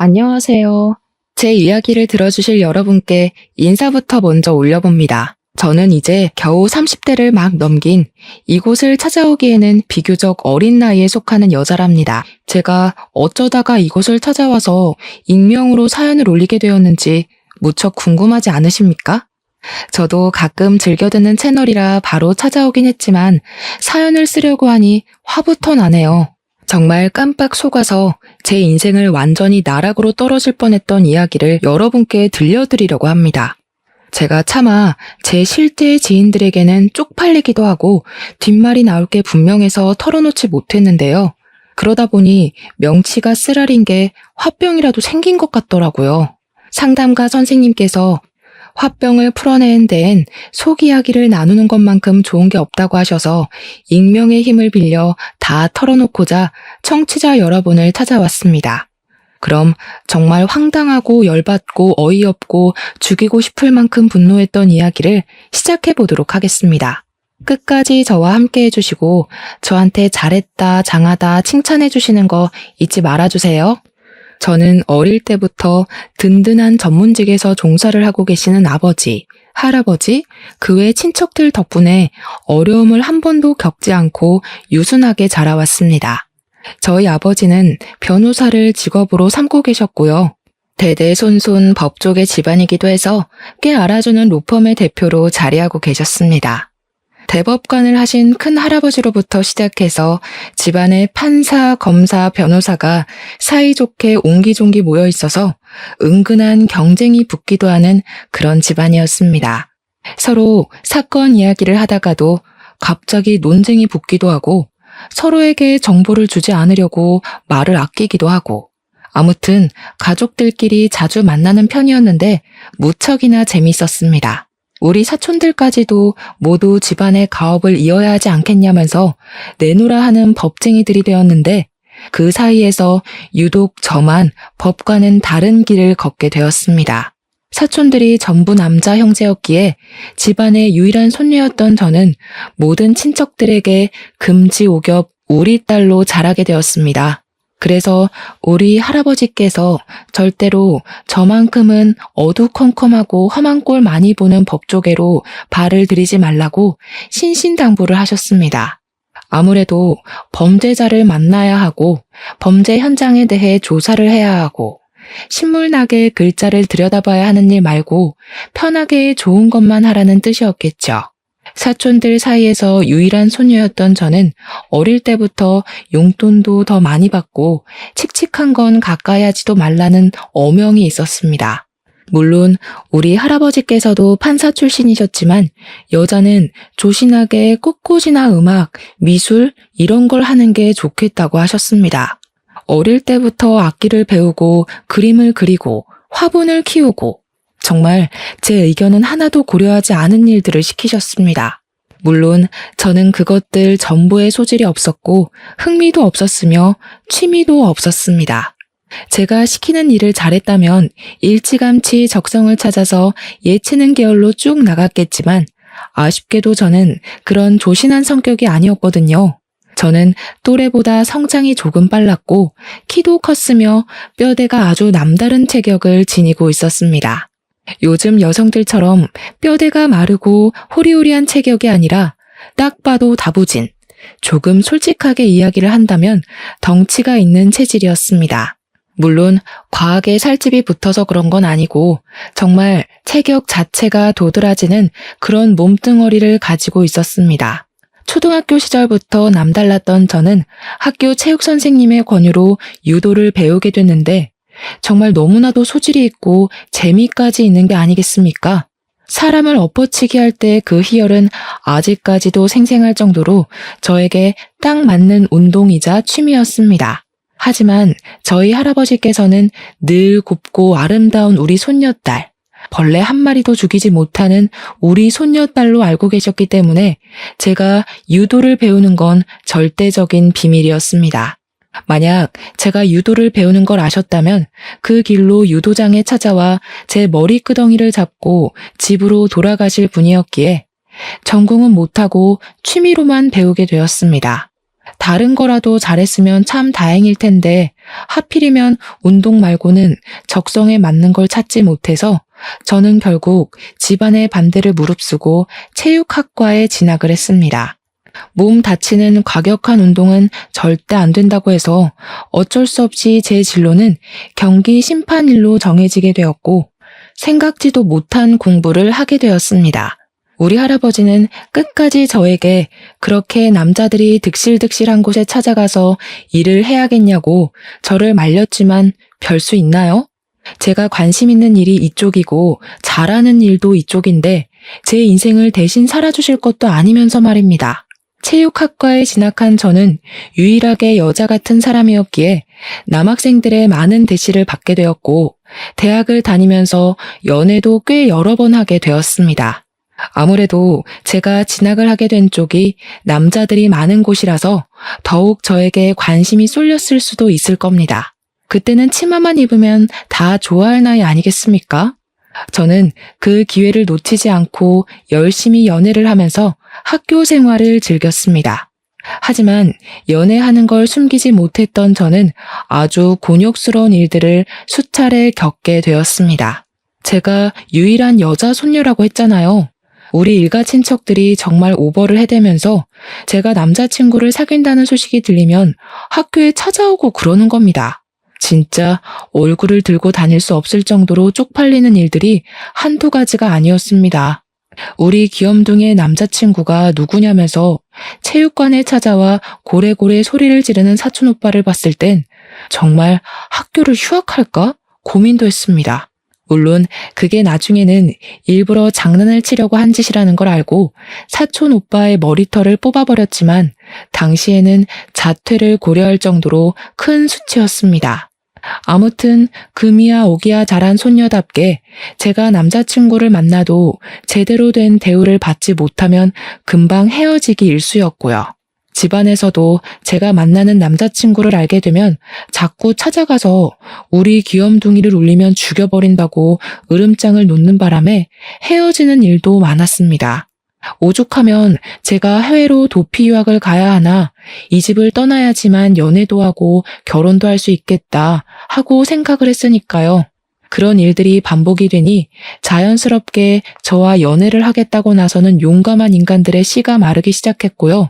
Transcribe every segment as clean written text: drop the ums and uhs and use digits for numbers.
안녕하세요. 제 이야기를 들어주실 여러분께 인사부터 먼저 올려봅니다. 저는 이제 겨우 30대를 막 넘긴 이곳을 찾아오기에는 비교적 어린 나이에 속하는 여자랍니다. 제가 어쩌다가 이곳을 찾아와서 익명으로 사연을 올리게 되었는지 무척 궁금하지 않으십니까? 저도 가끔 즐겨 듣는 채널이라 바로 찾아오긴 했지만 사연을 쓰려고 하니 화부터 나네요. 정말 깜빡 속아서 제 인생을 완전히 나락으로 떨어질 뻔했던 이야기를 여러분께 들려드리려고 합니다. 제가 차마 제 실제의 지인들에게는 쪽팔리기도 하고 뒷말이 나올 게 분명해서 털어놓지 못했는데요. 그러다 보니 명치가 쓰라린 게 화병이라도 생긴 것 같더라고요. 상담가 선생님께서 화병을 풀어내는 데엔 속 이야기를 나누는 것만큼 좋은 게 없다고 하셔서 익명의 힘을 빌려 다 털어놓고자 청취자 여러분을 찾아왔습니다. 그럼 정말 황당하고 열받고 어이없고 죽이고 싶을 만큼 분노했던 이야기를 시작해 보도록 하겠습니다. 끝까지 저와 함께 해주시고 저한테 잘했다, 장하다 칭찬해 주시는 거 잊지 말아주세요. 저는 어릴 때부터 든든한 전문직에서 종사를 하고 계시는 아버지, 할아버지, 그 외 친척들 덕분에 어려움을 한 번도 겪지 않고 유순하게 자라왔습니다. 저희 아버지는 변호사를 직업으로 삼고 계셨고요. 대대손손 법조계 집안이기도 해서 꽤 알아주는 로펌의 대표로 자리하고 계셨습니다. 대법관을 하신 큰 할아버지로부터 시작해서 집안에 판사, 검사, 변호사가 사이좋게 옹기종기 모여 있어서 은근한 경쟁이 붙기도 하는 그런 집안이었습니다. 서로 사건 이야기를 하다가도 갑자기 논쟁이 붙기도 하고 서로에게 정보를 주지 않으려고 말을 아끼기도 하고 아무튼 가족들끼리 자주 만나는 편이었는데 무척이나 재밌었습니다. 우리 사촌들까지도 모두 집안의 가업을 이어야 하지 않겠냐면서 내놓으라 하는 법쟁이들이 되었는데 그 사이에서 유독 저만 법과는 다른 길을 걷게 되었습니다. 사촌들이 전부 남자 형제였기에 집안의 유일한 손녀였던 저는 모든 친척들에게 금지옥엽 우리 딸로 자라게 되었습니다. 그래서 우리 할아버지께서 절대로 저만큼은 어두컴컴하고 험한 꼴 많이 보는 법조계로 발을 들이지 말라고 신신당부를 하셨습니다. 아무래도 범죄자를 만나야 하고 범죄 현장에 대해 조사를 해야 하고 신물나게 글자를 들여다봐야 하는 일 말고 편하게 좋은 것만 하라는 뜻이었겠죠. 사촌들 사이에서 유일한 소녀였던 저는 어릴 때부터 용돈도 더 많이 받고 칙칙한 건 가까이 하지도 말라는 어명이 있었습니다. 물론 우리 할아버지께서도 판사 출신이셨지만 여자는 조신하게 꽃꽂이나 음악, 미술 이런 걸 하는 게 좋겠다고 하셨습니다. 어릴 때부터 악기를 배우고 그림을 그리고 화분을 키우고 정말 제 의견은 하나도 고려하지 않은 일들을 시키셨습니다. 물론 저는 그것들 전부에 소질이 없었고 흥미도 없었으며 취미도 없었습니다. 제가 시키는 일을 잘했다면 일찌감치 적성을 찾아서 예체능 계열로 쭉 나갔겠지만 아쉽게도 저는 그런 조신한 성격이 아니었거든요. 저는 또래보다 성장이 조금 빨랐고 키도 컸으며 뼈대가 아주 남다른 체격을 지니고 있었습니다. 요즘 여성들처럼 뼈대가 마르고 호리호리한 체격이 아니라 딱 봐도 다부진, 조금 솔직하게 이야기를 한다면 덩치가 있는 체질이었습니다. 물론 과하게 살집이 붙어서 그런 건 아니고 정말 체격 자체가 도드라지는 그런 몸뚱어리를 가지고 있었습니다. 초등학교 시절부터 남달랐던 저는 학교 체육선생님의 권유로 유도를 배우게 됐는데 정말 너무나도 소질이 있고 재미까지 있는 게 아니겠습니까? 사람을 엎어치기 할 때 그 희열은 아직까지도 생생할 정도로 저에게 딱 맞는 운동이자 취미였습니다. 하지만 저희 할아버지께서는 늘 곱고 아름다운 우리 손녀딸, 벌레 한 마리도 죽이지 못하는 우리 손녀딸로 알고 계셨기 때문에 제가 유도를 배우는 건 절대적인 비밀이었습니다. 만약 제가 유도를 배우는 걸 아셨다면 그 길로 유도장에 찾아와 제 머리끄덩이를 잡고 집으로 돌아가실 분이었기에 전공은 못하고 취미로만 배우게 되었습니다. 다른 거라도 잘했으면 참 다행일 텐데 하필이면 운동 말고는 적성에 맞는 걸 찾지 못해서 저는 결국 집안의 반대를 무릅쓰고 체육학과에 진학을 했습니다. 몸 다치는 과격한 운동은 절대 안 된다고 해서 어쩔 수 없이 제 진로는 경기 심판일로 정해지게 되었고 생각지도 못한 공부를 하게 되었습니다. 우리 할아버지는 끝까지 저에게 그렇게 남자들이 득실득실한 곳에 찾아가서 일을 해야겠냐고 저를 말렸지만 별 수 있나요? 제가 관심 있는 일이 이쪽이고 잘하는 일도 이쪽인데 제 인생을 대신 살아주실 것도 아니면서 말입니다. 체육학과에 진학한 저는 유일하게 여자 같은 사람이었기에 남학생들의 많은 대시를 받게 되었고 대학을 다니면서 연애도 꽤 여러 번 하게 되었습니다. 아무래도 제가 진학을 하게 된 쪽이 남자들이 많은 곳이라서 더욱 저에게 관심이 쏠렸을 수도 있을 겁니다. 그때는 치마만 입으면 다 좋아할 나이 아니겠습니까? 저는 그 기회를 놓치지 않고 열심히 연애를 하면서 학교 생활을 즐겼습니다. 하지만 연애하는 걸 숨기지 못했던 저는 아주 곤욕스러운 일들을 수차례 겪게 되었습니다. 제가 유일한 여자 손녀라고 했잖아요. 우리 일가 친척들이 정말 오버를 해대면서 제가 남자친구를 사귄다는 소식이 들리면 학교에 찾아오고 그러는 겁니다. 진짜 얼굴을 들고 다닐 수 없을 정도로 쪽팔리는 일들이 한두 가지가 아니었습니다. 우리 귀염둥이의 남자친구가 누구냐면서 체육관에 찾아와 고래고래 소리를 지르는 사촌 오빠를 봤을 땐 정말 학교를 휴학할까 고민도 했습니다. 물론 그게 나중에는 일부러 장난을 치려고 한 짓이라는 걸 알고 사촌 오빠의 머리털을 뽑아버렸지만 당시에는 자퇴를 고려할 정도로 큰 수치였습니다. 아무튼 금이야 오기야 잘한 손녀답게 제가 남자친구를 만나도 제대로 된 대우를 받지 못하면 금방 헤어지기 일쑤였고요. 집안에서도 제가 만나는 남자친구를 알게 되면 자꾸 찾아가서 우리 귀염둥이를 울리면 죽여버린다고 으름장을 놓는 바람에 헤어지는 일도 많았습니다. 오죽하면 제가 해외로 도피 유학을 가야 하나 이 집을 떠나야지만 연애도 하고 결혼도 할 수 있겠다 하고 생각을 했으니까요. 그런 일들이 반복이 되니 자연스럽게 저와 연애를 하겠다고 나서는 용감한 인간들의 씨가 마르기 시작했고요.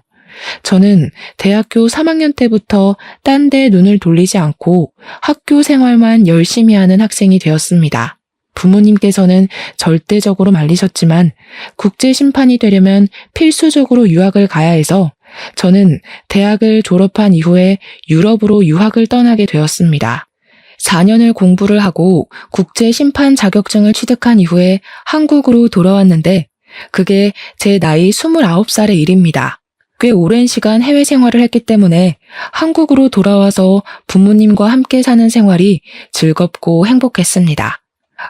저는 대학교 3학년 때부터 딴 데 눈을 돌리지 않고 학교 생활만 열심히 하는 학생이 되었습니다. 부모님께서는 절대적으로 말리셨지만 국제 심판이 되려면 필수적으로 유학을 가야 해서 저는 대학을 졸업한 이후에 유럽으로 유학을 떠나게 되었습니다. 4년을 공부를 하고 국제 심판 자격증을 취득한 이후에 한국으로 돌아왔는데 그게 제 나이 29살의 일입니다. 꽤 오랜 시간 해외 생활을 했기 때문에 한국으로 돌아와서 부모님과 함께 사는 생활이 즐겁고 행복했습니다.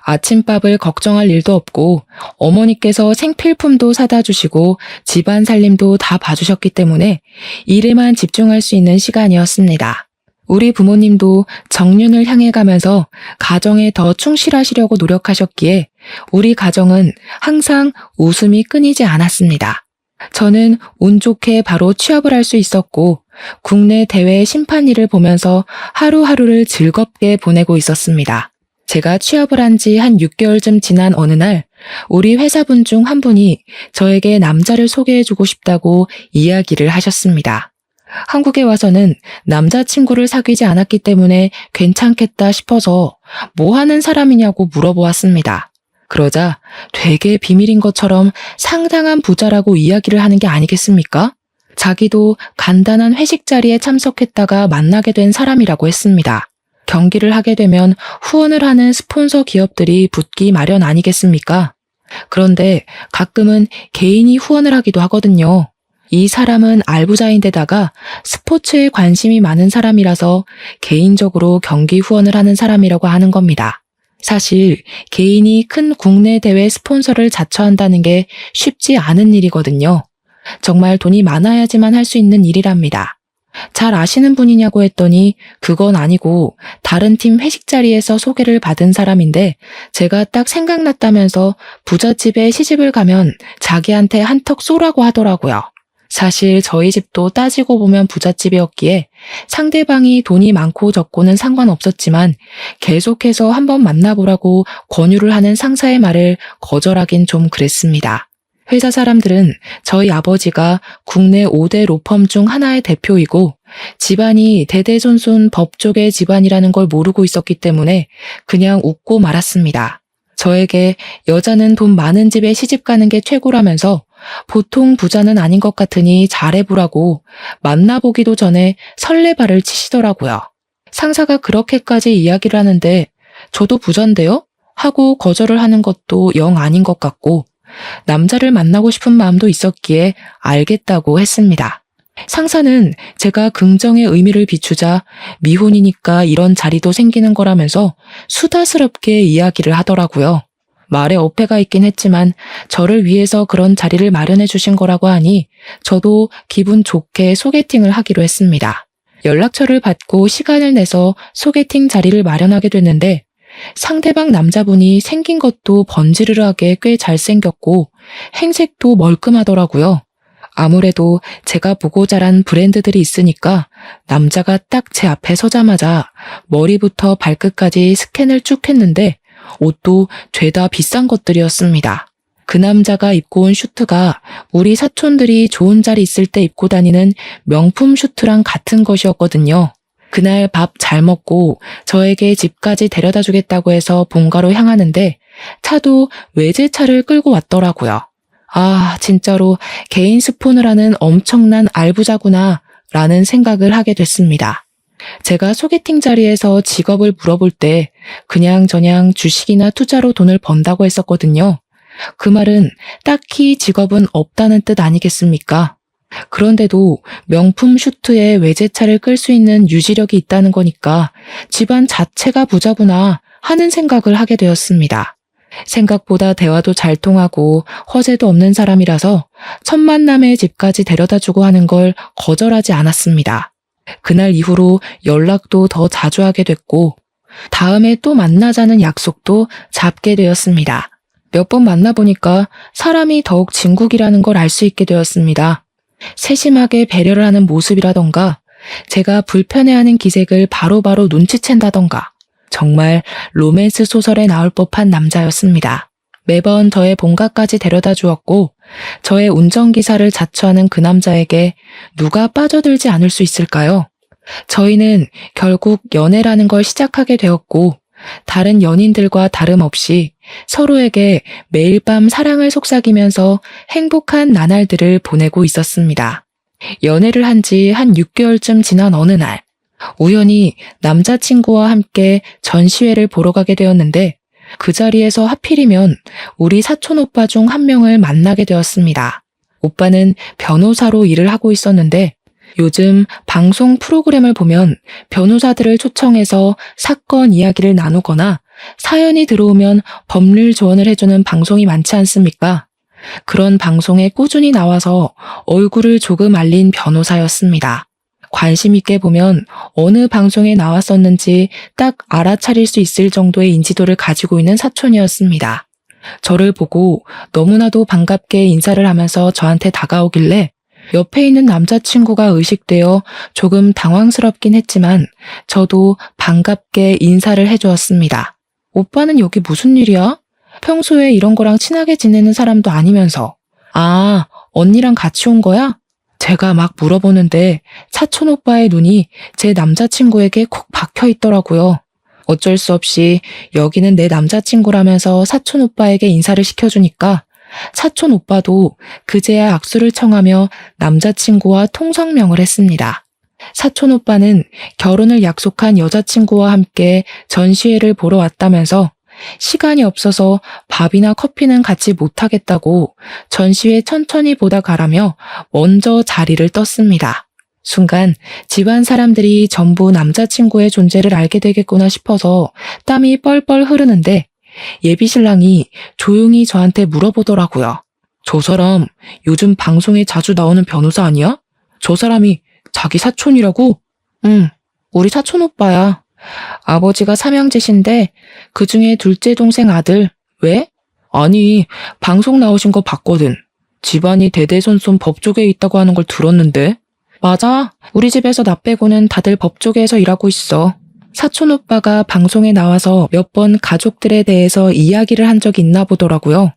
아침밥을 걱정할 일도 없고 어머니께서 생필품도 사다 주시고 집안 살림도 다 봐주셨기 때문에 일에만 집중할 수 있는 시간이었습니다. 우리 부모님도 정년을 향해 가면서 가정에 더 충실하시려고 노력하셨기에 우리 가정은 항상 웃음이 끊이지 않았습니다. 저는 운 좋게 바로 취업을 할 수 있었고 국내 대회 심판 일을 보면서 하루하루를 즐겁게 보내고 있었습니다. 제가 취업을 한 지 한 6개월쯤 지난 어느 날 우리 회사분 중 한 분이 저에게 남자를 소개해주고 싶다고 이야기를 하셨습니다. 한국에 와서는 남자친구를 사귀지 않았기 때문에 괜찮겠다 싶어서 뭐 하는 사람이냐고 물어보았습니다. 그러자 되게 비밀인 것처럼 상당한 부자라고 이야기를 하는 게 아니겠습니까? 자기도 간단한 회식 자리에 참석했다가 만나게 된 사람이라고 했습니다. 경기를 하게 되면 후원을 하는 스폰서 기업들이 붙기 마련 아니겠습니까? 그런데 가끔은 개인이 후원을 하기도 하거든요. 이 사람은 알부자인데다가 스포츠에 관심이 많은 사람이라서 개인적으로 경기 후원을 하는 사람이라고 하는 겁니다. 사실 개인이 큰 국내 대회 스폰서를 자처한다는 게 쉽지 않은 일이거든요. 정말 돈이 많아야지만 할 수 있는 일이랍니다. 잘 아시는 분이냐고 했더니 그건 아니고 다른 팀 회식 자리에서 소개를 받은 사람인데 제가 딱 생각났다면서 부잣집에 시집을 가면 자기한테 한턱 쏘라고 하더라고요. 사실 저희 집도 따지고 보면 부잣집이었기에 상대방이 돈이 많고 적고는 상관없었지만 계속해서 한번 만나보라고 권유를 하는 상사의 말을 거절하긴 좀 그랬습니다. 회사 사람들은 저희 아버지가 국내 5대 로펌 중 하나의 대표이고 집안이 대대손손 법조계 집안이라는 걸 모르고 있었기 때문에 그냥 웃고 말았습니다. 저에게 여자는 돈 많은 집에 시집 가는 게 최고라면서 보통 부자는 아닌 것 같으니 잘해보라고 만나보기도 전에 설레발을 치시더라고요. 상사가 그렇게까지 이야기를 하는데 저도 부잔데요? 하고 거절을 하는 것도 영 아닌 것 같고 남자를 만나고 싶은 마음도 있었기에 알겠다고 했습니다. 상사는 제가 긍정의 의미를 비추자 미혼이니까 이런 자리도 생기는 거라면서 수다스럽게 이야기를 하더라고요. 말에 어폐가 있긴 했지만 저를 위해서 그런 자리를 마련해 주신 거라고 하니 저도 기분 좋게 소개팅을 하기로 했습니다. 연락처를 받고 시간을 내서 소개팅 자리를 마련하게 됐는데 상대방 남자분이 생긴 것도 번지르르하게 꽤 잘생겼고 행색도 멀끔하더라고요. 아무래도 제가 보고 자란 브랜드들이 있으니까 남자가 딱 제 앞에 서자마자 머리부터 발끝까지 스캔을 쭉 했는데 옷도 죄다 비싼 것들이었습니다. 그 남자가 입고 온 슈트가 우리 사촌들이 좋은 자리 있을 때 입고 다니는 명품 슈트랑 같은 것이었거든요. 그날 밥 잘 먹고 저에게 집까지 데려다 주겠다고 해서 본가로 향하는데 차도 외제차를 끌고 왔더라고요. 아, 진짜로 개인 스폰을 하는 엄청난 알부자구나 라는 생각을 하게 됐습니다. 제가 소개팅 자리에서 직업을 물어볼 때 그냥저냥 주식이나 투자로 돈을 번다고 했었거든요. 그 말은 딱히 직업은 없다는 뜻 아니겠습니까? 그런데도 명품 슈트에 외제차를 끌 수 있는 유지력이 있다는 거니까 집안 자체가 부자구나 하는 생각을 하게 되었습니다. 생각보다 대화도 잘 통하고 허세도 없는 사람이라서 첫 만남에 집까지 데려다주고 하는 걸 거절하지 않았습니다. 그날 이후로 연락도 더 자주 하게 됐고 다음에 또 만나자는 약속도 잡게 되었습니다. 몇 번 만나보니까 사람이 더욱 진국이라는 걸 알 수 있게 되었습니다. 세심하게 배려를 하는 모습이라던가 제가 불편해하는 기색을 바로바로 눈치챈다던가 정말 로맨스 소설에 나올 법한 남자였습니다. 매번 저의 본가까지 데려다 주었고 저의 운전기사를 자처하는 그 남자에게 누가 빠져들지 않을 수 있을까요? 저희는 결국 연애라는 걸 시작하게 되었고 다른 연인들과 다름없이 서로에게 매일 밤 사랑을 속삭이면서 행복한 나날들을 보내고 있었습니다. 연애를 한 지 한 6개월쯤 지난 어느 날 우연히 남자친구와 함께 전시회를 보러 가게 되었는데 그 자리에서 하필이면 우리 사촌 오빠 중 한 명을 만나게 되었습니다. 오빠는 변호사로 일을 하고 있었는데 요즘 방송 프로그램을 보면 변호사들을 초청해서 사건 이야기를 나누거나 사연이 들어오면 법률 조언을 해주는 방송이 많지 않습니까? 그런 방송에 꾸준히 나와서 얼굴을 조금 알린 변호사였습니다. 관심 있게 보면 어느 방송에 나왔었는지 딱 알아차릴 수 있을 정도의 인지도를 가지고 있는 사촌이었습니다. 저를 보고 너무나도 반갑게 인사를 하면서 저한테 다가오길래 옆에 있는 남자친구가 의식되어 조금 당황스럽긴 했지만 저도 반갑게 인사를 해주었습니다. 오빠는 여기 무슨 일이야? 평소에 이런 거랑 친하게 지내는 사람도 아니면서. 아, 언니랑 같이 온 거야? 제가 막 물어보는데 사촌 오빠의 눈이 제 남자친구에게 콕 박혀 있더라고요. 어쩔 수 없이 여기는 내 남자친구라면서 사촌 오빠에게 인사를 시켜주니까 사촌 오빠도 그제야 악수를 청하며 남자친구와 통성명을 했습니다. 사촌 오빠는 결혼을 약속한 여자친구와 함께 전시회를 보러 왔다면서 시간이 없어서 밥이나 커피는 같이 못하겠다고 전시회 천천히 보다 가라며 먼저 자리를 떴습니다. 순간 집안 사람들이 전부 남자친구의 존재를 알게 되겠구나 싶어서 땀이 뻘뻘 흐르는데 예비신랑이 조용히 저한테 물어보더라고요. 저 사람 요즘 방송에 자주 나오는 변호사 아니야? 저 사람이 자기 사촌이라고? 응, 우리 사촌 오빠야. 아버지가 삼형제신데 그중에 둘째 동생 아들. 왜? 아니, 방송 나오신 거 봤거든. 집안이 대대손손 법조계에 있다고 하는 걸 들었는데? 맞아. 우리 집에서 나 빼고는 다들 법조계에서 일하고 있어. 사촌 오빠가 방송에 나와서 몇 번 가족들에 대해서 이야기를 한 적이 있나 보더라고요.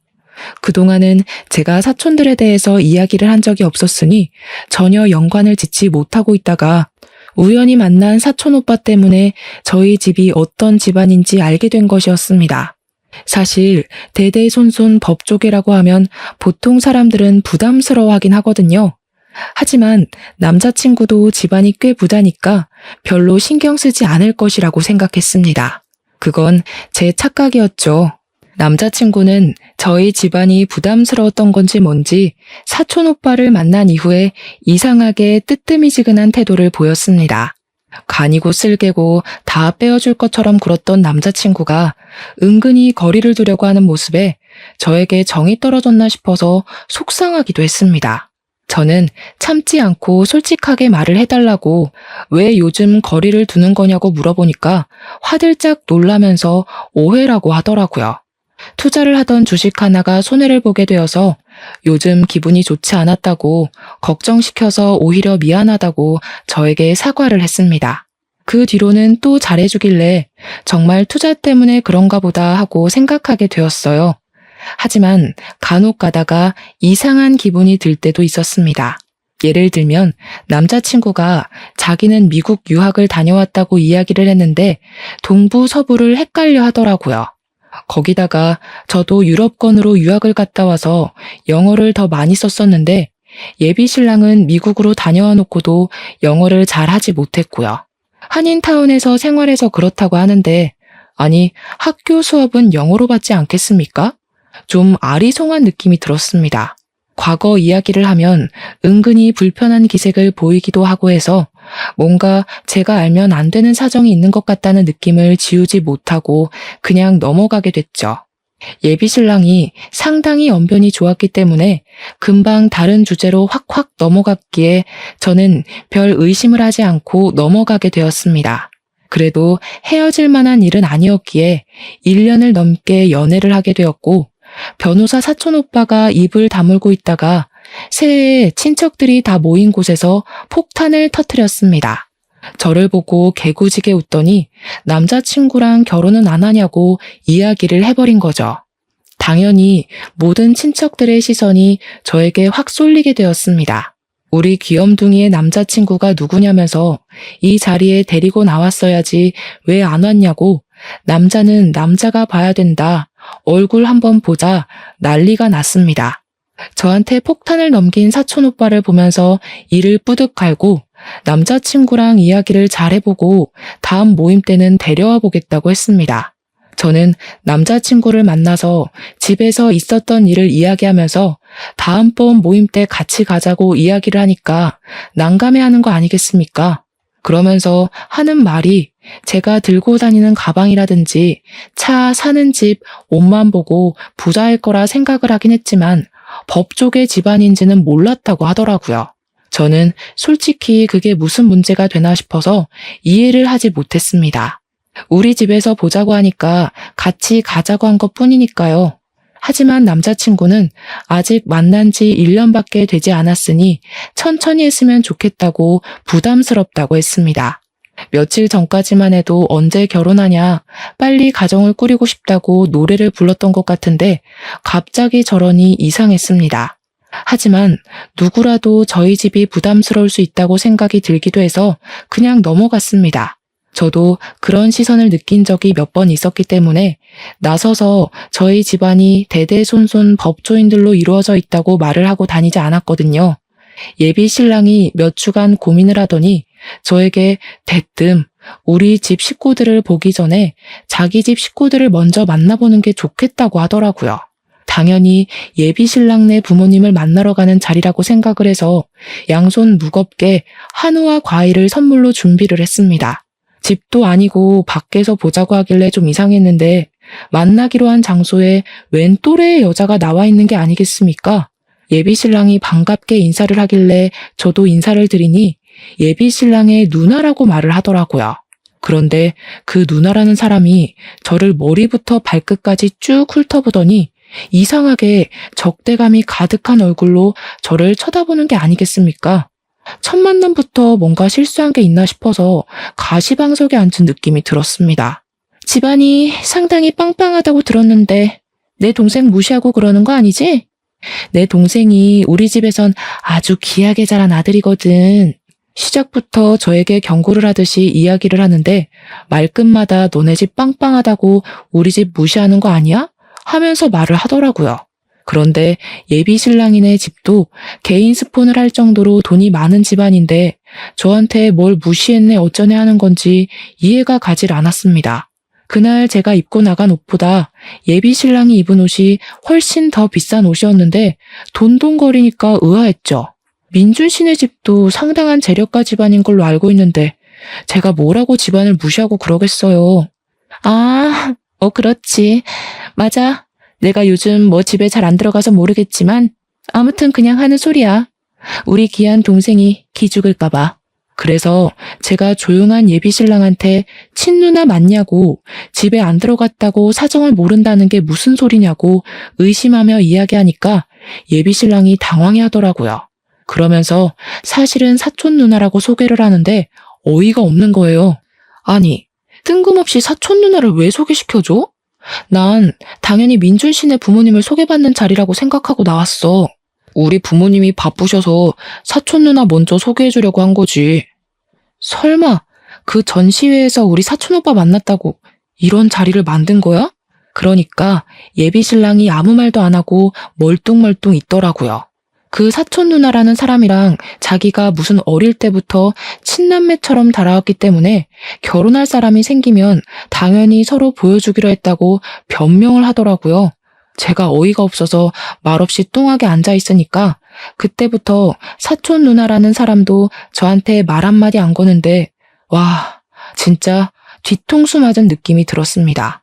그동안은 제가 사촌들에 대해서 이야기를 한 적이 없었으니 전혀 연관을 짓지 못하고 있다가 우연히 만난 사촌 오빠 때문에 저희 집이 어떤 집안인지 알게 된 것이었습니다. 사실 대대손손 법조계라고 하면 보통 사람들은 부담스러워하긴 하거든요. 하지만 남자친구도 집안이 꽤 부자니까 별로 신경 쓰지 않을 것이라고 생각했습니다. 그건 제 착각이었죠. 남자친구는 저희 집안이 부담스러웠던 건지 뭔지 사촌 오빠를 만난 이후에 이상하게 뜨뜨미지근한 태도를 보였습니다. 간이고 쓸개고 다 빼어줄 것처럼 굴었던 남자친구가 은근히 거리를 두려고 하는 모습에 저에게 정이 떨어졌나 싶어서 속상하기도 했습니다. 저는 참지 않고 솔직하게 말을 해달라고 왜 요즘 거리를 두는 거냐고 물어보니까 화들짝 놀라면서 오해라고 하더라고요. 투자를 하던 주식 하나가 손해를 보게 되어서 요즘 기분이 좋지 않았다고 걱정시켜서 오히려 미안하다고 저에게 사과를 했습니다. 그 뒤로는 또 잘해주길래 정말 투자 때문에 그런가 보다 하고 생각하게 되었어요. 하지만 간혹 가다가 이상한 기분이 들 때도 있었습니다. 예를 들면 남자친구가 자기는 미국 유학을 다녀왔다고 이야기를 했는데 동부 서부를 헷갈려 하더라고요. 거기다가 저도 유럽권으로 유학을 갔다 와서 영어를 더 많이 썼었는데 예비 신랑은 미국으로 다녀와 놓고도 영어를 잘 하지 못했고요. 한인타운에서 생활해서 그렇다고 하는데 아니 학교 수업은 영어로 받지 않겠습니까? 좀 아리송한 느낌이 들었습니다. 과거 이야기를 하면 은근히 불편한 기색을 보이기도 하고 해서 뭔가 제가 알면 안 되는 사정이 있는 것 같다는 느낌을 지우지 못하고 그냥 넘어가게 됐죠. 예비 신랑이 상당히 언변이 좋았기 때문에 금방 다른 주제로 확확 넘어갔기에 저는 별 의심을 하지 않고 넘어가게 되었습니다. 그래도 헤어질 만한 일은 아니었기에 1년을 넘게 연애를 하게 되었고 변호사 사촌 오빠가 입을 다물고 있다가 새해에 친척들이 다 모인 곳에서 폭탄을 터뜨렸습니다. 저를 보고 개구지게 웃더니 남자친구랑 결혼은 안 하냐고 이야기를 해버린 거죠. 당연히 모든 친척들의 시선이 저에게 확 쏠리게 되었습니다. 우리 귀염둥이의 남자친구가 누구냐면서 이 자리에 데리고 나왔어야지 왜 안 왔냐고 남자는 남자가 봐야 된다. 얼굴 한번 보자 난리가 났습니다. 저한테 폭탄을 넘긴 사촌 오빠를 보면서 이를 뿌듯 갈고 남자친구랑 이야기를 잘 해보고 다음 모임 때는 데려와 보겠다고 했습니다. 저는 남자친구를 만나서 집에서 있었던 일을 이야기하면서 다음번 모임 때 같이 가자고 이야기를 하니까 난감해하는 거 아니겠습니까? 그러면서 하는 말이 제가 들고 다니는 가방이라든지 차, 사는 집, 옷만 보고 부자일 거라 생각을 하긴 했지만 법조계 집안인지는 몰랐다고 하더라고요. 저는 솔직히 그게 무슨 문제가 되나 싶어서 이해를 하지 못했습니다. 우리 집에서 보자고 하니까 같이 가자고 한 것뿐이니까요. 하지만 남자친구는 아직 만난 지 1년밖에 되지 않았으니 천천히 했으면 좋겠다고 부담스럽다고 했습니다. 며칠 전까지만 해도 언제 결혼하냐, 빨리 가정을 꾸리고 싶다고 노래를 불렀던 것 같은데 갑자기 저러니 이상했습니다. 하지만 누구라도 저희 집이 부담스러울 수 있다고 생각이 들기도 해서 그냥 넘어갔습니다. 저도 그런 시선을 느낀 적이 몇 번 있었기 때문에 나서서 저희 집안이 대대손손 법조인들로 이루어져 있다고 말을 하고 다니지 않았거든요. 예비 신랑이 몇 주간 고민을 하더니 저에게 대뜸 우리 집 식구들을 보기 전에 자기 집 식구들을 먼저 만나보는 게 좋겠다고 하더라고요. 당연히 예비 신랑네 부모님을 만나러 가는 자리라고 생각을 해서 양손 무겁게 한우와 과일을 선물로 준비를 했습니다. 집도 아니고 밖에서 보자고 하길래 좀 이상했는데 만나기로 한 장소에 웬 또래의 여자가 나와 있는 게 아니겠습니까? 예비 신랑이 반갑게 인사를 하길래 저도 인사를 드리니 예비 신랑의 누나라고 말을 하더라고요. 그런데 그 누나라는 사람이 저를 머리부터 발끝까지 쭉 훑어보더니 이상하게 적대감이 가득한 얼굴로 저를 쳐다보는 게 아니겠습니까? 첫 만남부터 뭔가 실수한 게 있나 싶어서 가시방석에 앉은 느낌이 들었습니다. 집안이 상당히 빵빵하다고 들었는데 내 동생 무시하고 그러는 거 아니지? 내 동생이 우리 집에선 아주 귀하게 자란 아들이거든. 시작부터 저에게 경고를 하듯이 이야기를 하는데 말끝마다 너네 집 빵빵하다고 우리 집 무시하는 거 아니야? 하면서 말을 하더라고요. 그런데 예비 신랑이네 집도 개인 스폰을 할 정도로 돈이 많은 집안인데 저한테 뭘 무시했네 어쩌네 하는 건지 이해가 가질 않았습니다. 그날 제가 입고 나간 옷보다 예비 신랑이 입은 옷이 훨씬 더 비싼 옷이었는데 돈돈거리니까 의아했죠. 민준 씨네 집도 상당한 재력가 집안인 걸로 알고 있는데 제가 뭐라고 집안을 무시하고 그러겠어요. 그렇지. 맞아. 내가 요즘 뭐 집에 잘 안 들어가서 모르겠지만 아무튼 그냥 하는 소리야. 우리 귀한 동생이 기죽을까 봐. 그래서 제가 조용한 예비 신랑한테 친누나 맞냐고 집에 안 들어갔다고 사정을 모른다는 게 무슨 소리냐고 의심하며 이야기하니까 예비 신랑이 당황해하더라고요. 그러면서 사실은 사촌 누나라고 소개를 하는데 어이가 없는 거예요. 아니, 뜬금없이 사촌 누나를 왜 소개시켜줘? 난 당연히 민준 씨네 부모님을 소개받는 자리라고 생각하고 나왔어. 우리 부모님이 바쁘셔서 사촌 누나 먼저 소개해주려고 한 거지. 설마 그 전시회에서 우리 사촌 오빠 만났다고 이런 자리를 만든 거야? 그러니까 예비 신랑이 아무 말도 안 하고 멀뚱멀뚱 있더라고요. 그 사촌 누나라는 사람이랑 자기가 무슨 어릴 때부터 친남매처럼 달아왔기 때문에 결혼할 사람이 생기면 당연히 서로 보여주기로 했다고 변명을 하더라고요. 제가 어이가 없어서 말없이 뚱하게 앉아 있으니까 그때부터 사촌 누나라는 사람도 저한테 말 한마디 안 거는데 와, 진짜 뒤통수 맞은 느낌이 들었습니다.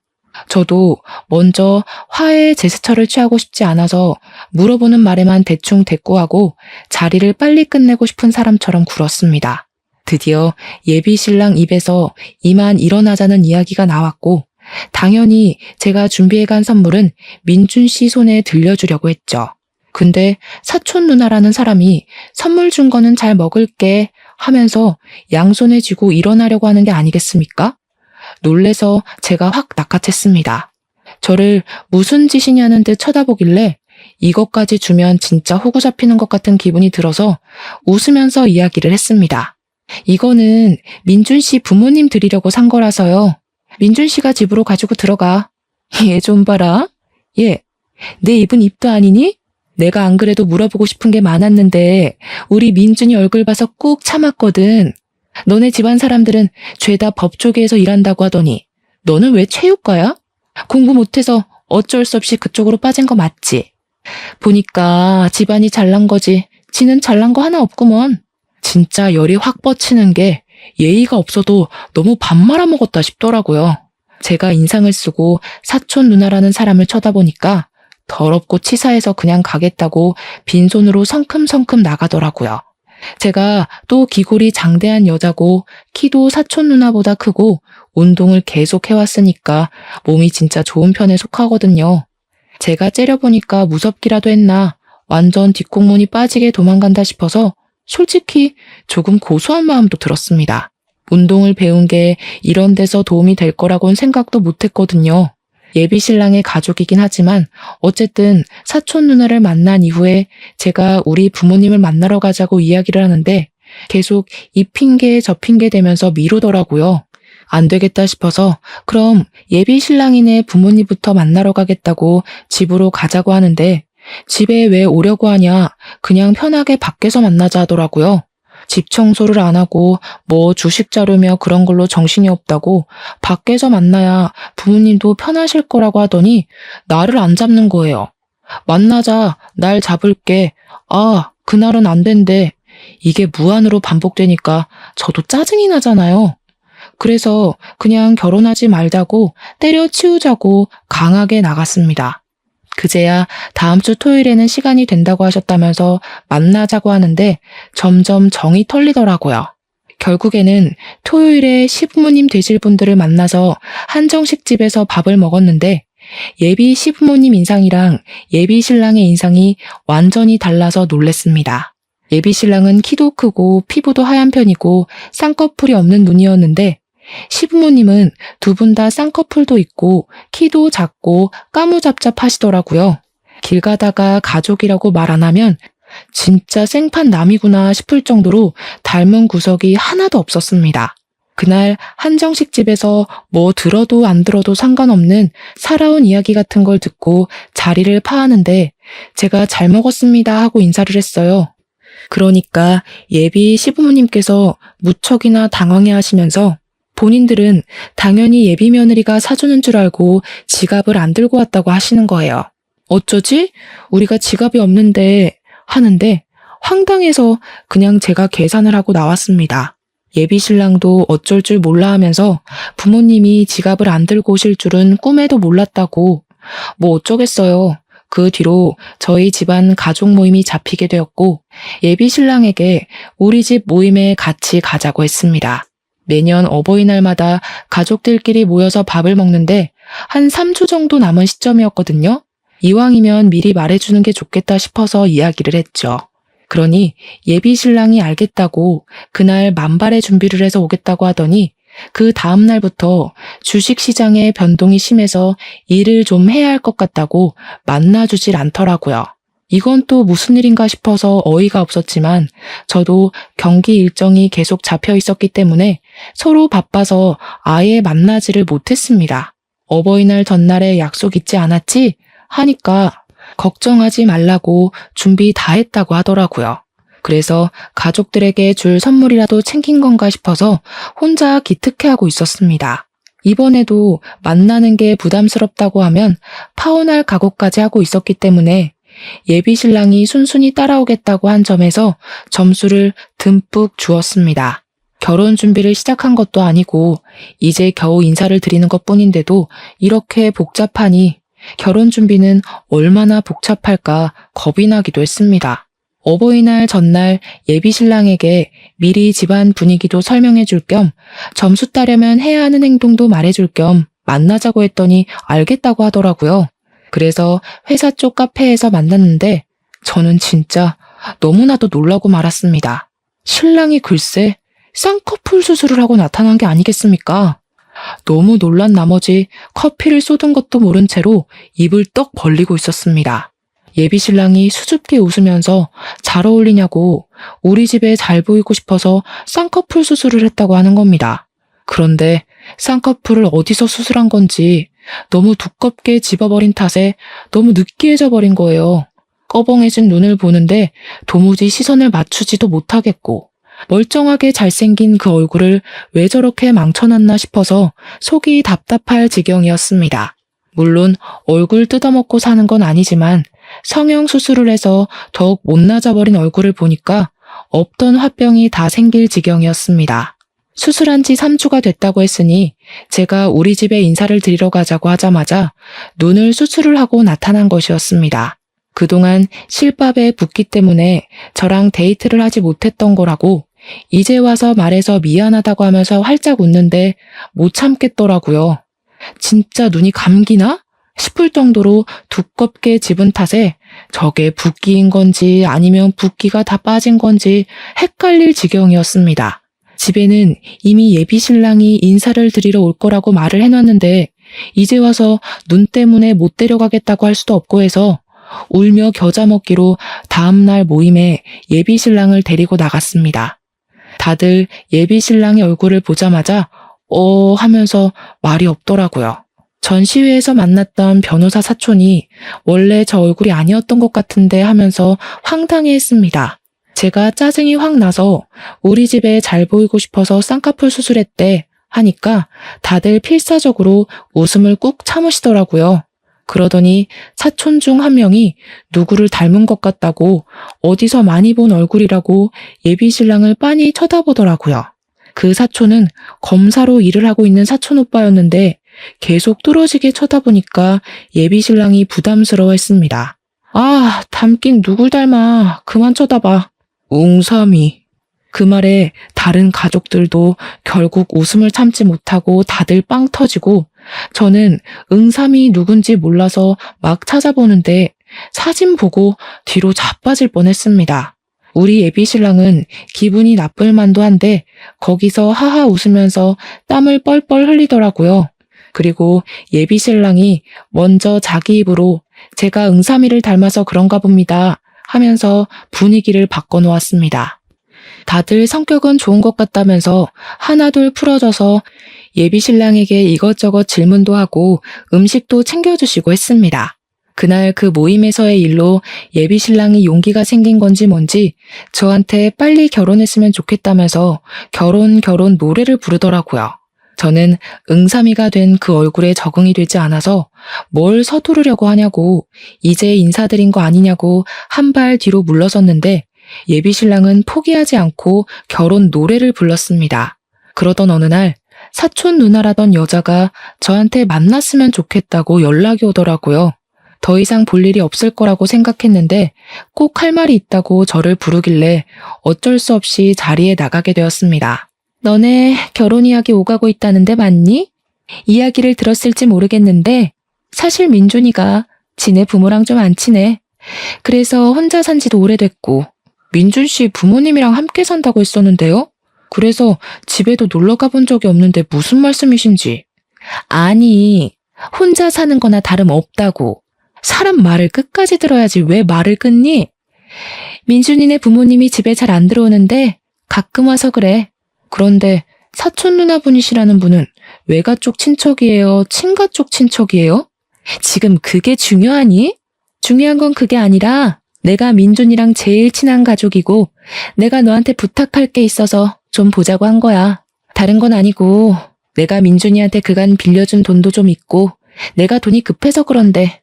저도 먼저 화해의 제스처를 취하고 싶지 않아서 물어보는 말에만 대충 대꾸하고 자리를 빨리 끝내고 싶은 사람처럼 굴었습니다. 드디어 예비 신랑 입에서 이만 일어나자는 이야기가 나왔고 당연히 제가 준비해간 선물은 민준 씨 손에 들려주려고 했죠. 근데 사촌 누나라는 사람이 선물 준 거는 잘 먹을게 하면서 양손에 쥐고 일어나려고 하는 게 아니겠습니까? 놀래서 제가 확 낚아챘습니다. 저를 무슨 짓이냐는 듯 쳐다보길래 이것까지 주면 진짜 호구 잡히는 것 같은 기분이 들어서 웃으면서 이야기를 했습니다. 이거는 민준 씨 부모님 드리려고 산 거라서요. 민준 씨가 집으로 가지고 들어가. 얘 좀 봐라. 얘, 내 입은 입도 아니니? 내가 안 그래도 물어보고 싶은 게 많았는데 우리 민준이 얼굴 봐서 꾹 참았거든. 너네 집안 사람들은 죄다 법조계에서 일한다고 하더니 너는 왜 체육과야? 공부 못해서 어쩔 수 없이 그쪽으로 빠진 거 맞지? 보니까 집안이 잘난 거지 지는 잘난 거 하나 없구먼. 진짜 열이 확 뻗치는 게 예의가 없어도 너무 밥 말아먹었다 싶더라고요. 제가 인상을 쓰고 사촌 누나라는 사람을 쳐다보니까 더럽고 치사해서 그냥 가겠다고 빈손으로 성큼성큼 나가더라고요. 제가 또 기골이 장대한 여자고 키도 사촌 누나보다 크고 운동을 계속 해왔으니까 몸이 진짜 좋은 편에 속하거든요. 제가 째려보니까 무섭기라도 했나 완전 뒷공문이 빠지게 도망간다 싶어서 솔직히 조금 고소한 마음도 들었습니다. 운동을 배운 게 이런 데서 도움이 될 거라고는 생각도 못했거든요. 예비 신랑의 가족이긴 하지만 어쨌든 사촌 누나를 만난 이후에 제가 우리 부모님을 만나러 가자고 이야기를 하는데 계속 이 핑계 저 핑계 대면서 미루더라고요. 안 되겠다 싶어서 그럼 예비 신랑이네 부모님부터 만나러 가겠다고 집으로 가자고 하는데 집에 왜 오려고 하냐 그냥 편하게 밖에서 만나자 하더라고요. 집 청소를 안 하고 뭐 주식 자료며 그런 걸로 정신이 없다고 밖에서 만나야 부모님도 편하실 거라고 하더니 나를 안 잡는 거예요. 만나자, 날 잡을게. 그날은 안 된대. 이게 무한으로 반복되니까 저도 짜증이 나잖아요. 그래서 그냥 결혼하지 말자고 때려치우자고 강하게 나갔습니다. 그제야 다음 주 토요일에는 시간이 된다고 하셨다면서 만나자고 하는데 점점 정이 털리더라고요. 결국에는 토요일에 시부모님 되실 분들을 만나서 한정식 집에서 밥을 먹었는데 예비 시부모님 인상이랑 예비 신랑의 인상이 완전히 달라서 놀랬습니다. 예비 신랑은 키도 크고 피부도 하얀 편이고 쌍꺼풀이 없는 눈이었는데 시부모님은 두 분 다 쌍꺼풀도 있고 키도 작고 까무잡잡하시더라고요. 길 가다가 가족이라고 말 안 하면 진짜 생판 남이구나 싶을 정도로 닮은 구석이 하나도 없었습니다. 그날 한정식 집에서 뭐 들어도 안 들어도 상관없는 살아온 이야기 같은 걸 듣고 자리를 파하는데 제가 잘 먹었습니다 하고 인사를 했어요. 그러니까 예비 시부모님께서 무척이나 당황해 하시면서 본인들은 당연히 예비 며느리가 사주는 줄 알고 지갑을 안 들고 왔다고 하시는 거예요. 어쩌지? 우리가 지갑이 없는데 하는데 황당해서 그냥 제가 계산을 하고 나왔습니다. 예비 신랑도 어쩔 줄 몰라 하면서 부모님이 지갑을 안 들고 오실 줄은 꿈에도 몰랐다고. 뭐 어쩌겠어요. 그 뒤로 저희 집안 가족 모임이 잡히게 되었고 예비 신랑에게 우리 집 모임에 같이 가자고 했습니다. 매년 어버이날마다 가족들끼리 모여서 밥을 먹는데 한 3주 정도 남은 시점이었거든요. 이왕이면 미리 말해주는 게 좋겠다 싶어서 이야기를 했죠. 그러니 예비 신랑이 알겠다고 그날 만발의 준비를 해서 오겠다고 하더니 그 다음 날부터 주식시장에 변동이 심해서 일을 좀 해야 할 것 같다고 만나주질 않더라고요. 이건 또 무슨 일인가 싶어서 어이가 없었지만 저도 경기 일정이 계속 잡혀 있었기 때문에 서로 바빠서 아예 만나지를 못했습니다. 어버이날 전날에 약속 있지 않았지? 하니까 걱정하지 말라고 준비 다 했다고 하더라고요. 그래서 가족들에게 줄 선물이라도 챙긴 건가 싶어서 혼자 기특해하고 있었습니다. 이번에도 만나는 게 부담스럽다고 하면 파혼할 각오까지 하고 있었기 때문에 예비 신랑이 순순히 따라오겠다고 한 점에서 점수를 듬뿍 주었습니다. 결혼 준비를 시작한 것도 아니고 이제 겨우 인사를 드리는 것뿐인데도 이렇게 복잡하니 결혼 준비는 얼마나 복잡할까 겁이 나기도 했습니다. 어버이날 전날 예비 신랑에게 미리 집안 분위기도 설명해 줄 겸 점수 따려면 해야 하는 행동도 말해 줄 겸 만나자고 했더니 알겠다고 하더라고요. 그래서 회사 쪽 카페에서 만났는데 저는 진짜 너무나도 놀라고 말았습니다. 신랑이 글쎄 쌍꺼풀 수술을 하고 나타난 게 아니겠습니까? 너무 놀란 나머지 커피를 쏟은 것도 모른 채로 입을 떡 벌리고 있었습니다. 예비 신랑이 수줍게 웃으면서 잘 어울리냐고 우리 집에 잘 보이고 싶어서 쌍꺼풀 수술을 했다고 하는 겁니다. 그런데 쌍꺼풀을 어디서 수술한 건지 너무 두껍게 집어버린 탓에 너무 느끼해져 버린 거예요. 꺼벙해진 눈을 보는데 도무지 시선을 맞추지도 못하겠고 멀쩡하게 잘생긴 그 얼굴을 왜 저렇게 망쳐놨나 싶어서 속이 답답할 지경이었습니다. 물론 얼굴 뜯어먹고 사는 건 아니지만 성형 수술을 해서 더욱 못나져버린 얼굴을 보니까 없던 화병이 다 생길 지경이었습니다. 수술한 지 3주가 됐다고 했으니 제가 우리 집에 인사를 드리러 가자고 하자마자 눈을 수술을 하고 나타난 것이었습니다. 그동안 실밥에 붓기 때문에 저랑 데이트를 하지 못했던 거라고 이제 와서 말해서 미안하다고 하면서 활짝 웃는데 못 참겠더라고요. 진짜 눈이 감기나? 싶을 정도로 두껍게 집은 탓에 저게 붓기인 건지 아니면 붓기가 다 빠진 건지 헷갈릴 지경이었습니다. 집에는 이미 예비 신랑이 인사를 드리러 올 거라고 말을 해놨는데 이제 와서 눈 때문에 못 데려가겠다고 할 수도 없고 해서 울며 겨자 먹기로 다음날 모임에 예비 신랑을 데리고 나갔습니다. 다들 예비 신랑의 얼굴을 보자마자 하면서 말이 없더라고요. 전시회에서 만났던 변호사 사촌이 원래 저 얼굴이 아니었던 것 같은데 하면서 황당해했습니다. 제가 짜증이 확 나서 우리 집에 잘 보이고 싶어서 쌍꺼풀 수술했대 하니까 다들 필사적으로 웃음을 꾹 참으시더라고요. 그러더니 사촌 중 한 명이 누구를 닮은 것 같다고 어디서 많이 본 얼굴이라고 예비 신랑을 빤히 쳐다보더라고요. 그 사촌은 검사로 일을 하고 있는 사촌 오빠였는데 계속 뚫어지게 쳐다보니까 예비 신랑이 부담스러워했습니다. 아, 닮긴 누굴 닮아. 그만 쳐다봐. 웅삼이. 그 말에 다른 가족들도 결국 웃음을 참지 못하고 다들 빵 터지고 저는 응삼이 누군지 몰라서 막 찾아보는데 사진 보고 뒤로 자빠질 뻔했습니다. 우리 예비 신랑은 기분이 나쁠 만도 한데 거기서 하하 웃으면서 땀을 뻘뻘 흘리더라고요. 그리고 예비 신랑이 먼저 자기 입으로 제가 응삼이를 닮아서 그런가 봅니다 하면서 분위기를 바꿔놓았습니다. 다들 성격은 좋은 것 같다면서 하나둘 풀어져서 예비 신랑에게 이것저것 질문도 하고 음식도 챙겨주시고 했습니다. 그날 그 모임에서의 일로 예비 신랑이 용기가 생긴 건지 뭔지 저한테 빨리 결혼했으면 좋겠다면서 결혼 노래를 부르더라고요. 저는 응삼이가 된 그 얼굴에 적응이 되지 않아서 뭘 서두르려고 하냐고 이제 인사드린 거 아니냐고 한 발 뒤로 물러섰는데 예비 신랑은 포기하지 않고 결혼 노래를 불렀습니다. 그러던 어느 날 사촌 누나라던 여자가 저한테 만났으면 좋겠다고 연락이 오더라고요. 더 이상 볼 일이 없을 거라고 생각했는데 꼭 할 말이 있다고 저를 부르길래 어쩔 수 없이 자리에 나가게 되었습니다. 너네 결혼 이야기 오가고 있다는데 맞니? 이야기를 들었을지 모르겠는데 사실 민준이가 지네 부모랑 좀 안 친해. 그래서 혼자 산 지도 오래됐고 민준 씨 부모님이랑 함께 산다고 했었는데요. 그래서 집에도 놀러 가본 적이 없는데 무슨 말씀이신지. 아니, 혼자 사는 거나 다름없다고. 사람 말을 끝까지 들어야지 왜 말을 끊니? 민준이네 부모님이 집에 잘 안 들어오는데 가끔 와서 그래. 그런데 사촌 누나분이시라는 분은 외가 쪽 친척이에요? 친가 쪽 친척이에요? 지금 그게 중요하니? 중요한 건 그게 아니라 내가 민준이랑 제일 친한 가족이고 내가 너한테 부탁할 게 있어서 좀 보자고 한 거야. 다른 건 아니고 내가 민준이한테 그간 빌려준 돈도 좀 있고 내가 돈이 급해서 그런데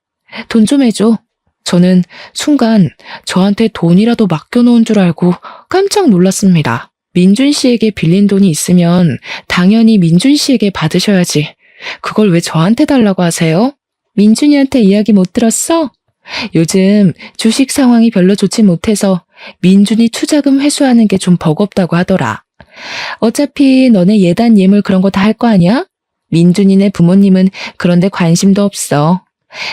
돈 좀 해줘. 저는 순간 저한테 돈이라도 맡겨놓은 줄 알고 깜짝 놀랐습니다. 민준 씨에게 빌린 돈이 있으면 당연히 민준 씨에게 받으셔야지. 그걸 왜 저한테 달라고 하세요? 민준이한테 이야기 못 들었어? 요즘 주식 상황이 별로 좋지 못해서 민준이 투자금 회수하는 게 좀 버겁다고 하더라. 어차피 너네 예단 예물 그런 거 다 할 거 아니야? 민준이네 부모님은 그런데 관심도 없어.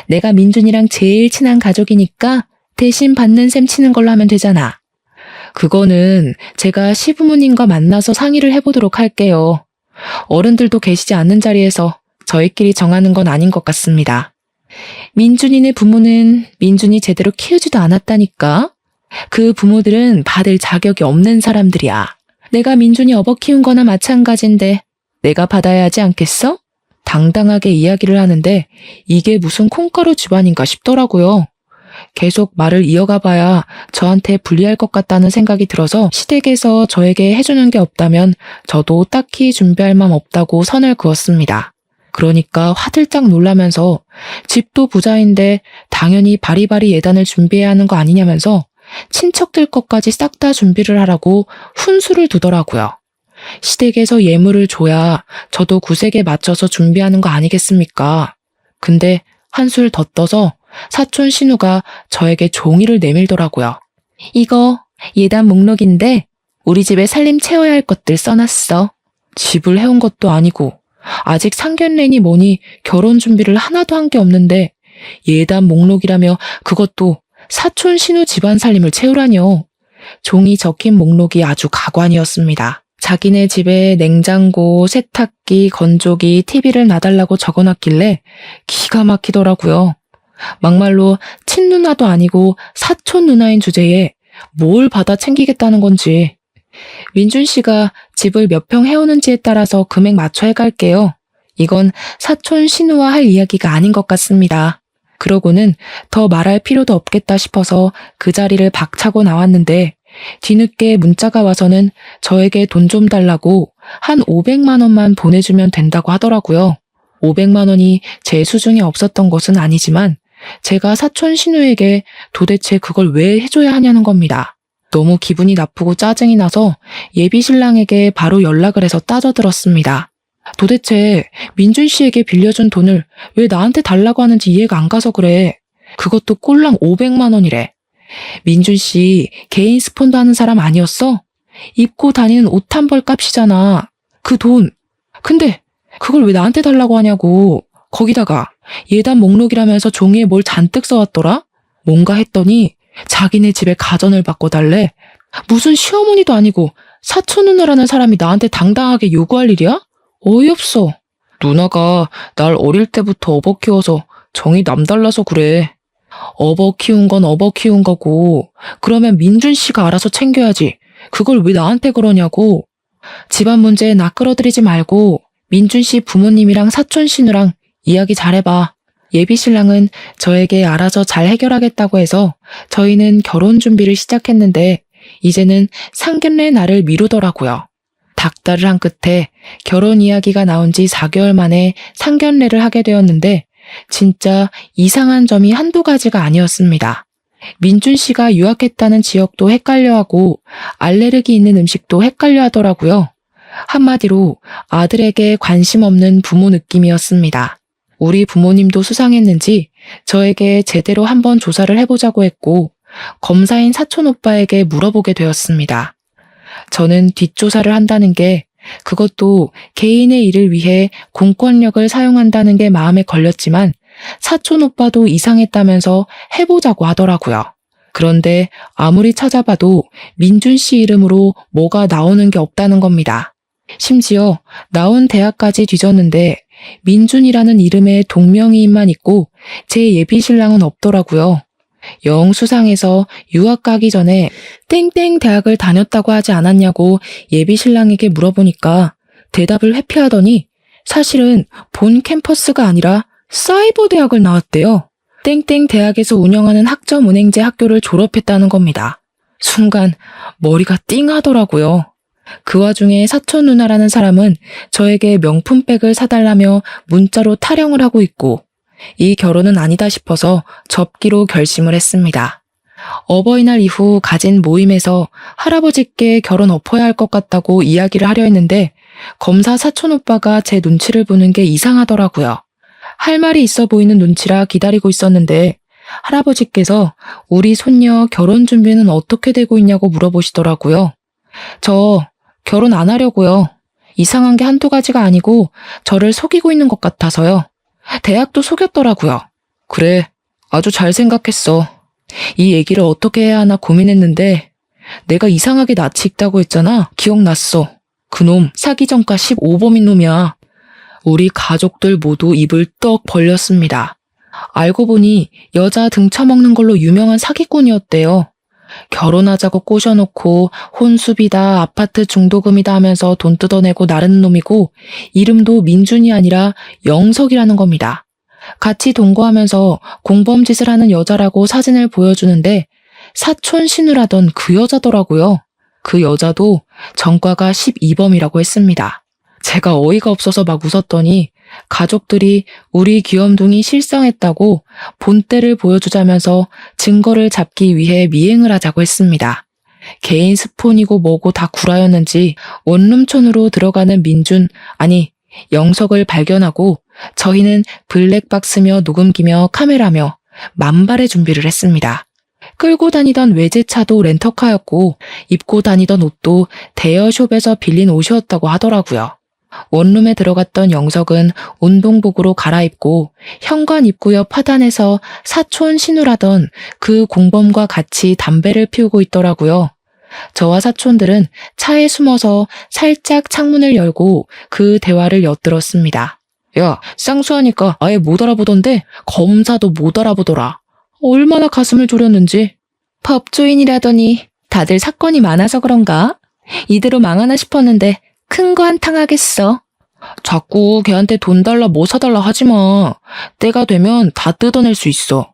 내가 민준이랑 제일 친한 가족이니까 대신 받는 셈 치는 걸로 하면 되잖아. 그거는 제가 시부모님과 만나서 상의를 해보도록 할게요. 어른들도 계시지 않는 자리에서 저희끼리 정하는 건 아닌 것 같습니다. 민준이네 부모는 민준이 제대로 키우지도 않았다니까. 그 부모들은 받을 자격이 없는 사람들이야. 내가 민준이 업어 키운 거나 마찬가지인데 내가 받아야 하지 않겠어? 당당하게 이야기를 하는데 이게 무슨 콩가루 집안인가 싶더라고요. 계속 말을 이어가 봐야 저한테 불리할 것 같다는 생각이 들어서 시댁에서 저에게 해주는 게 없다면 저도 딱히 준비할 맘 없다고 선을 그었습니다. 그러니까 화들짝 놀라면서 집도 부자인데 당연히 바리바리 예단을 준비해야 하는 거 아니냐면서 친척들 것까지 싹 다 준비를 하라고 훈수를 두더라고요. 시댁에서 예물을 줘야 저도 구색에 맞춰서 준비하는 거 아니겠습니까? 근데 한술 더 떠서 사촌 신우가 저에게 종이를 내밀더라고요. 이거 예단 목록인데 우리 집에 살림 채워야 할 것들 써놨어. 집을 해온 것도 아니고 아직 상견례니 뭐니 결혼 준비를 하나도 한 게 없는데 예단 목록이라며 그것도 사촌 신우 집안 살림을 채우라뇨. 종이 적힌 목록이 아주 가관이었습니다. 자기네 집에 냉장고, 세탁기, 건조기, TV를 놔달라고 적어놨길래 기가 막히더라고요. 막말로 친누나도 아니고 사촌 누나인 주제에 뭘 받아 챙기겠다는 건지. 민준 씨가 집을 몇 평 해오는지에 따라서 금액 맞춰 해갈게요. 이건 사촌 신우와 할 이야기가 아닌 것 같습니다. 그러고는 더 말할 필요도 없겠다 싶어서 그 자리를 박차고 나왔는데 뒤늦게 문자가 와서는 저에게 돈 좀 달라고 한 500만 원만 보내주면 된다고 하더라고요. 500만 원이 제 수중에 없었던 것은 아니지만 제가 사촌 신우에게 도대체 그걸 왜 해줘야 하냐는 겁니다. 너무 기분이 나쁘고 짜증이 나서 예비 신랑에게 바로 연락을 해서 따져들었습니다. 도대체 민준 씨에게 빌려준 돈을 왜 나한테 달라고 하는지 이해가 안 가서 그래. 그것도 꼴랑 500만 원이래. 민준 씨 개인 스폰도 하는 사람 아니었어? 입고 다니는 옷 한 벌 값이잖아. 그 돈. 근데 그걸 왜 나한테 달라고 하냐고. 거기다가 예단 목록이라면서 종이에 뭘 잔뜩 써왔더라? 뭔가 했더니 자기네 집에 가전을 바꿔달래. 무슨 시어머니도 아니고 사촌 누나라는 사람이 나한테 당당하게 요구할 일이야? 어이없어. 누나가 날 어릴 때부터 업어 키워서 정이 남달라서 그래. 업어 키운 건 업어 키운 거고 그러면 민준 씨가 알아서 챙겨야지. 그걸 왜 나한테 그러냐고. 집안 문제에 나 끌어들이지 말고 민준 씨 부모님이랑 사촌 신우랑 이야기 잘해봐. 예비 신랑은 저에게 알아서 잘 해결하겠다고 해서 저희는 결혼 준비를 시작했는데 이제는 상견례 날을 미루더라고요. 닥달을 한 끝에 결혼 이야기가 나온 지 4개월 만에 상견례를 하게 되었는데 진짜 이상한 점이 한두 가지가 아니었습니다. 민준 씨가 유학했다는 지역도 헷갈려하고 알레르기 있는 음식도 헷갈려 하더라고요. 한마디로 아들에게 관심 없는 부모 느낌이었습니다. 우리 부모님도 수상했는지 저에게 제대로 한번 조사를 해보자고 했고 검사인 사촌 오빠에게 물어보게 되었습니다. 저는 뒷조사를 한다는 게 그것도 개인의 일을 위해 공권력을 사용한다는 게 마음에 걸렸지만 사촌 오빠도 이상했다면서 해보자고 하더라고요. 그런데 아무리 찾아봐도 민준 씨 이름으로 뭐가 나오는 게 없다는 겁니다. 심지어 나온 대학까지 뒤졌는데 민준이라는 이름의 동명이인만 있고 제 예비 신랑은 없더라고요. 영 수상해서 유학 가기 전에 땡땡 대학을 다녔다고 하지 않았냐고 예비 신랑에게 물어보니까 대답을 회피하더니 사실은 본 캠퍼스가 아니라 사이버 대학을 나왔대요. 땡땡 대학에서 운영하는 학점 은행제 학교를 졸업했다는 겁니다. 순간 머리가 띵하더라고요. 그 와중에 사촌 누나라는 사람은 저에게 명품백을 사달라며 문자로 타령을 하고 있고 이 결혼은 아니다 싶어서 접기로 결심을 했습니다. 어버이날 이후 가진 모임에서 할아버지께 결혼 엎어야 할 것 같다고 이야기를 하려 했는데 검사 사촌 오빠가 제 눈치를 보는 게 이상하더라고요. 할 말이 있어 보이는 눈치라 기다리고 있었는데 할아버지께서 우리 손녀 결혼 준비는 어떻게 되고 있냐고 물어보시더라고요. 저 결혼 안 하려고요. 이상한 게 한두 가지가 아니고 저를 속이고 있는 것 같아서요. 대학도 속였더라고요. 그래, 아주 잘 생각했어. 이 얘기를 어떻게 해야 하나 고민했는데 내가 이상하게 낯이 익다고 했잖아. 기억났어. 그놈 사기 전과 15범인 놈이야. 우리 가족들 모두 입을 떡 벌렸습니다. 알고 보니 여자 등쳐먹는 걸로 유명한 사기꾼이었대요. 결혼하자고 꼬셔놓고 혼수비다 아파트 중도금이다 하면서 돈 뜯어내고 나르는 놈이고 이름도 민준이 아니라 영석이라는 겁니다. 같이 동거하면서 공범짓을 하는 여자라고 사진을 보여주는데 사촌 신우라던 그 여자더라고요. 그 여자도 전과가 12범이라고 했습니다. 제가 어이가 없어서 막 웃었더니 가족들이 우리 귀염둥이 실성했다고 본때를 보여주자면서 증거를 잡기 위해 미행을 하자고 했습니다. 개인 스폰이고 뭐고 다 구라였는지 원룸촌으로 들어가는 민준, 아니 영석을 발견하고 저희는 블랙박스며 녹음기며 카메라며 만발의 준비를 했습니다. 끌고 다니던 외제차도 렌터카였고 입고 다니던 옷도 대여숍에서 빌린 옷이었다고 하더라고요. 원룸에 들어갔던 영석은 운동복으로 갈아입고 현관 입구 옆 화단에서 사촌 신우라던 그 공범과 같이 담배를 피우고 있더라고요. 저와 사촌들은 차에 숨어서 살짝 창문을 열고 그 대화를 엿들었습니다. 야, 쌍수하니까 아예 못 알아보던데 검사도 못 알아보더라. 얼마나 가슴을 졸였는지. 법조인이라더니 다들 사건이 많아서 그런가? 이대로 망하나 싶었는데 큰 거 한탕 하겠어. 자꾸 걔한테 돈 달라 뭐 사달라 하지 마. 때가 되면 다 뜯어낼 수 있어.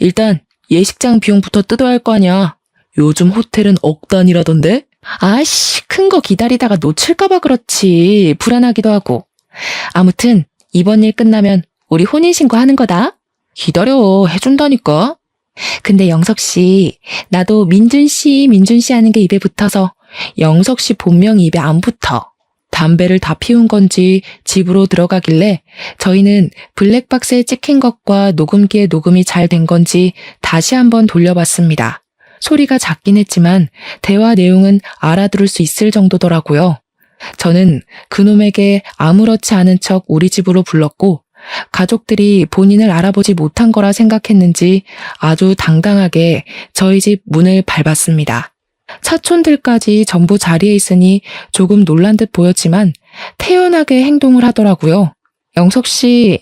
일단 예식장 비용부터 뜯어야 할 거 아니야. 요즘 호텔은 억 단위라던데? 아이씨, 큰 거 기다리다가 놓칠까봐 그렇지. 불안하기도 하고. 아무튼 이번 일 끝나면 우리 혼인신고 하는 거다. 기다려, 해준다니까. 근데 영석씨, 나도 민준씨 하는 게 입에 붙어서 영석씨 본명이 입에 안 붙어. 담배를 다 피운 건지 집으로 들어가길래 저희는 블랙박스에 찍힌 것과 녹음기에 녹음이 잘 된 건지 다시 한번 돌려봤습니다. 소리가 작긴 했지만 대화 내용은 알아들을 수 있을 정도더라고요. 저는 그놈에게 아무렇지 않은 척 우리 집으로 불렀고 가족들이 본인을 알아보지 못한 거라 생각했는지 아주 당당하게 저희 집 문을 밟았습니다. 사촌들까지 전부 자리에 있으니 조금 놀란 듯 보였지만 태연하게 행동을 하더라고요. 영석 씨,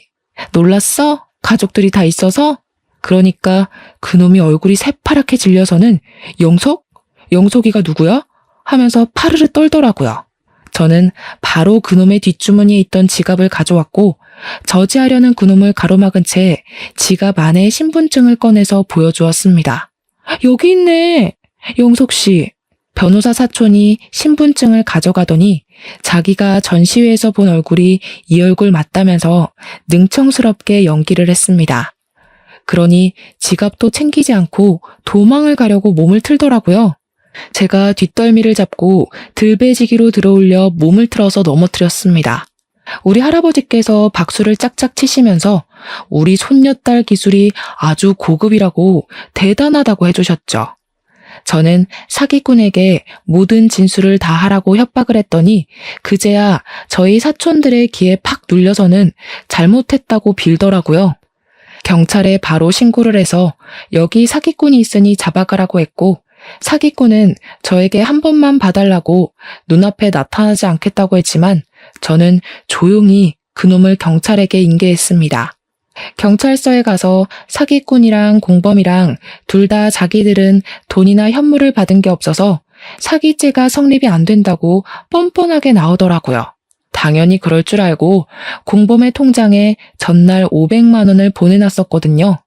놀랐어? 가족들이 다 있어서? 그러니까 그놈이 얼굴이 새파랗게 질려서는 영석? 영석이가 누구야? 하면서 파르르 떨더라고요. 저는 바로 그놈의 뒷주머니에 있던 지갑을 가져왔고 저지하려는 그놈을 가로막은 채 지갑 안에 신분증을 꺼내서 보여주었습니다. 여기 있네. 영석 씨. 변호사 사촌이 신분증을 가져가더니 자기가 전시회에서 본 얼굴이 이 얼굴 맞다면서 능청스럽게 연기를 했습니다. 그러니 지갑도 챙기지 않고 도망을 가려고 몸을 틀더라고요. 제가 뒷덜미를 잡고 들배지기로 들어올려 몸을 틀어서 넘어뜨렸습니다. 우리 할아버지께서 박수를 짝짝 치시면서 우리 손녀딸 기술이 아주 고급이라고 대단하다고 해주셨죠. 저는 사기꾼에게 모든 진술을 다 하라고 협박을 했더니 그제야 저희 사촌들의 귀에 팍 눌려서는 잘못했다고 빌더라고요. 경찰에 바로 신고를 해서 여기 사기꾼이 있으니 잡아가라고 했고 사기꾼은 저에게 한 번만 봐달라고 눈앞에 나타나지 않겠다고 했지만 저는 조용히 그놈을 경찰에게 인계했습니다. 경찰서에 가서 사기꾼이랑 공범이랑 둘 다 자기들은 돈이나 현물을 받은 게 없어서 사기죄가 성립이 안 된다고 뻔뻔하게 나오더라고요. 당연히 그럴 줄 알고 공범의 통장에 전날 500만 원을 보내놨었거든요.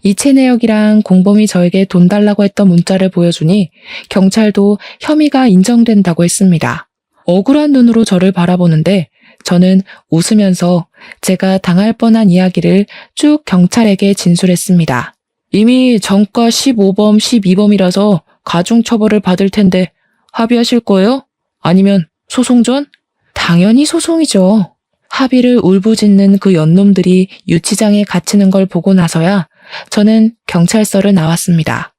이체 내역이랑 공범이 저에게 돈 달라고 했던 문자를 보여주니 경찰도 혐의가 인정된다고 했습니다. 억울한 눈으로 저를 바라보는데 저는 웃으면서 제가 당할 뻔한 이야기를 쭉 경찰에게 진술했습니다. 이미 전과 15범, 12범이라서 가중처벌을 받을 텐데 합의하실 거예요? 아니면 소송전? 당연히 소송이죠. 합의를 울부짖는 그 연놈들이 유치장에 갇히는 걸 보고 나서야 저는 경찰서를 나왔습니다.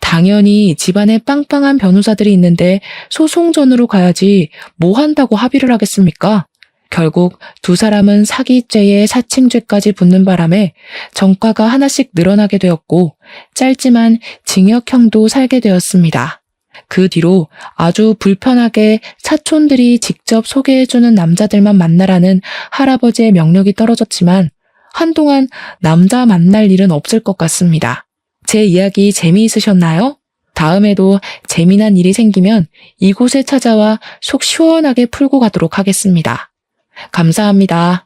당연히 집안에 빵빵한 변호사들이 있는데 소송전으로 가야지 뭐 한다고 합의를 하겠습니까? 결국 두 사람은 사기죄에 사칭죄까지 붙는 바람에 전과가 하나씩 늘어나게 되었고 짧지만 징역형도 살게 되었습니다. 그 뒤로 아주 불편하게 사촌들이 직접 소개해주는 남자들만 만나라는 할아버지의 명령이 떨어졌지만 한동안 남자 만날 일은 없을 것 같습니다. 제 이야기 재미있으셨나요? 다음에도 재미난 일이 생기면 이곳에 찾아와 속 시원하게 풀고 가도록 하겠습니다. 감사합니다.